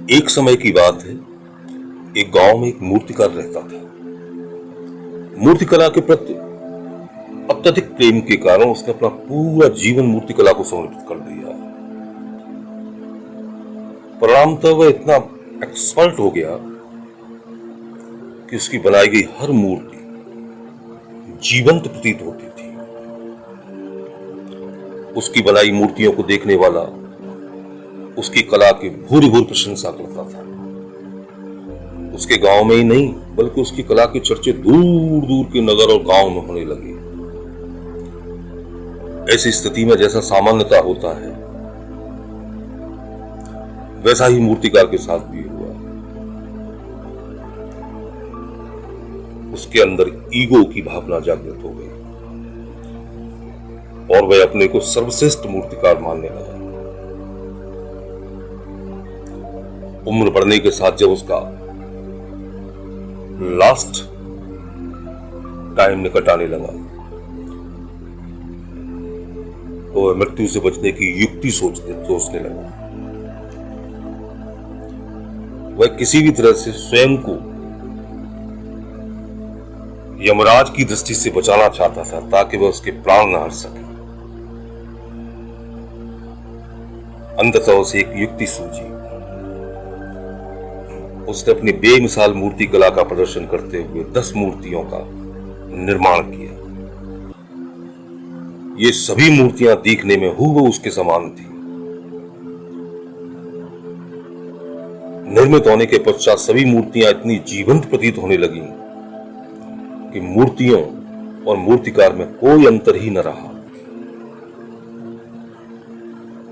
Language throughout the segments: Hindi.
एक समय की बात है, एक गांव में एक मूर्तिकार रहता था। मूर्तिकला के प्रति अत्यधिक प्रेम के कारण उसने अपना पूरा जीवन मूर्तिकला को समर्पित कर दिया। परिणामतः वह इतना एक्सपर्ट हो गया कि उसकी बनाई गई हर मूर्ति जीवंत प्रतीत होती थी। उसकी बनाई मूर्तियों को देखने वाला उसकी कला की भूरी भूरी प्रशंसा करता था। उसके गांव में ही नहीं बल्कि उसकी कला के चर्चे दूर दूर के नगर और गांव में होने लगे। ऐसी स्थिति में जैसा सामान्यता होता है वैसा ही मूर्तिकार के साथ भी हुआ। उसके अंदर ईगो की भावना जागृत हो गई और वह अपने को सर्वश्रेष्ठ मूर्तिकार मानने लगा। उम्र बढ़ने के साथ जब उसका लास्ट टाइम निकट आने लगा तो वह मृत्यु से बचने की युक्ति सोचने लगा। वह किसी भी तरह से स्वयं को यमराज की दृष्टि से बचाना चाहता था ताकि वह उसके प्राण न हर सके। अंततः उसे एक युक्ति सूझी। उसने अपनी बेमिसाल मूर्ति कला का प्रदर्शन करते हुए 10 मूर्तियों का निर्माण किया। ये सभी मूर्तियां दिखने में हूबहू उसके समान थी। निर्मित होने के पश्चात सभी मूर्तियां इतनी जीवंत प्रतीत होने लगीं कि मूर्तियों और मूर्तिकार में कोई अंतर ही न रहा।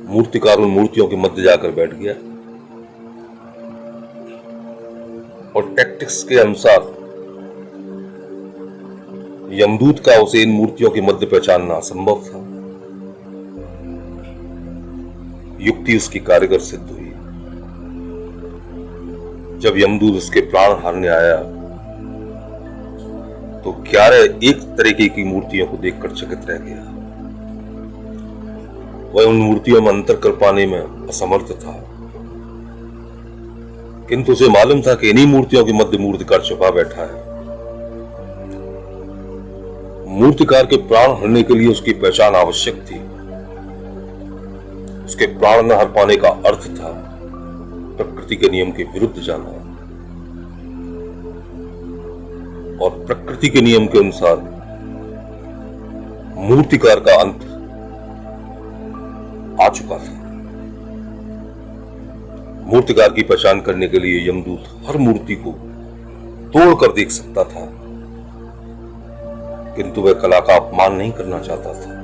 मूर्तिकार उन मूर्तियों के मध्य जाकर बैठ गया और टैक्टिक्स के अनुसार यमदूत का उसे इन मूर्तियों के मध्य पहचानना असंभव था। युक्ति उसकी कारगर सिद्ध हुई। जब यमदूत उसके प्राण हारने आया तो 11 एक तरीके की मूर्तियों को देखकर चकित रह गया। वह उन मूर्तियों में अंतर कर पाने में असमर्थ था, किंतु उसे मालूम था कि इन्हीं मूर्तियों के मध्य मूर्तिकार छुपा बैठा है। मूर्तिकार के प्राण हरने के लिए उसकी पहचान आवश्यक थी। उसके प्राण न हर पाने का अर्थ था प्रकृति के नियम के विरुद्ध जाना, और प्रकृति के नियम के अनुसार मूर्तिकार का अंत आ चुका था। मूर्तिकार की पहचान करने के लिए यमदूत हर मूर्ति को तोड़कर देख सकता था, किंतु वह कला का अपमान नहीं करना चाहता था।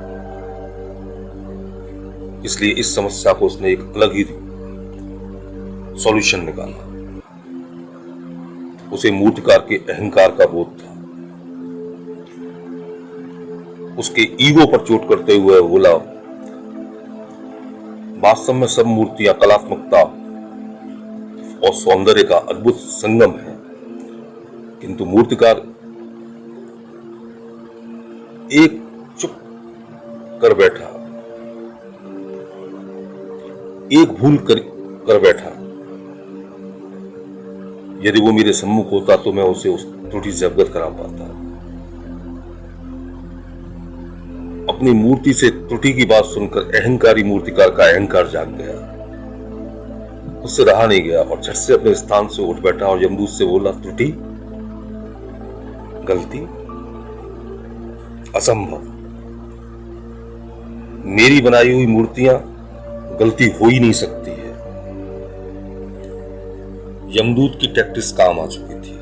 इसलिए इस समस्या को उसने एक अलग ही सॉल्यूशन निकाला। उसे मूर्तिकार के अहंकार का बोध था। उसके ईगो पर चोट करते हुए बोला, वास्तव में सब मूर्तियां कलात्मकता और सौंदर्य का अद्भुत संगम है, किंतु मूर्तिकार एक चुप कर बैठा, एक भूल कर बैठा। यदि वो मेरे सम्मुख होता तो मैं उसे उस त्रुटि से अवगत करा पाता। अपनी मूर्ति से त्रुटि की बात सुनकर अहंकारी मूर्तिकार का अहंकार जाग गया। उससे रहा नहीं गया और झट से अपने स्थान से उठ बैठा और यमदूत से बोला, त्रुटि, गलती, असंभव। मेरी बनाई हुई मूर्तियां गलती हो ही नहीं सकती है। यमदूत की टैक्टिक्स काम आ चुकी थी।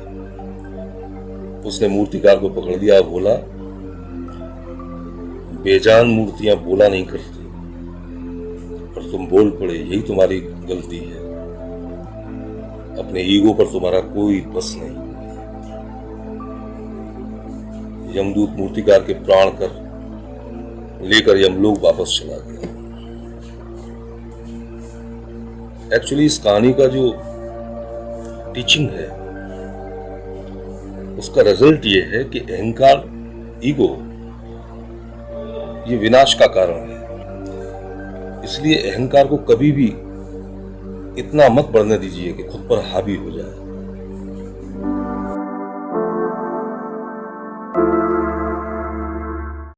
उसने मूर्तिकार को पकड़ लिया और बोला, बेजान मूर्तियां बोला नहीं करती और तुम बोल पड़े, यही तुम्हारी गलती है। अपने ईगो पर तुम्हारा कोई बस नहीं। यमदूत मूर्तिकार के प्राण कर लेकर यमलोक वापस चला गया। एक्चुअली इस कहानी का जो टीचिंग है उसका रिजल्ट ये है कि अहंकार, ईगो, ये विनाश का कारण है। इसलिए अहंकार को कभी भी इतना मत बढ़ने दीजिए कि खुद पर हावी हो जाए।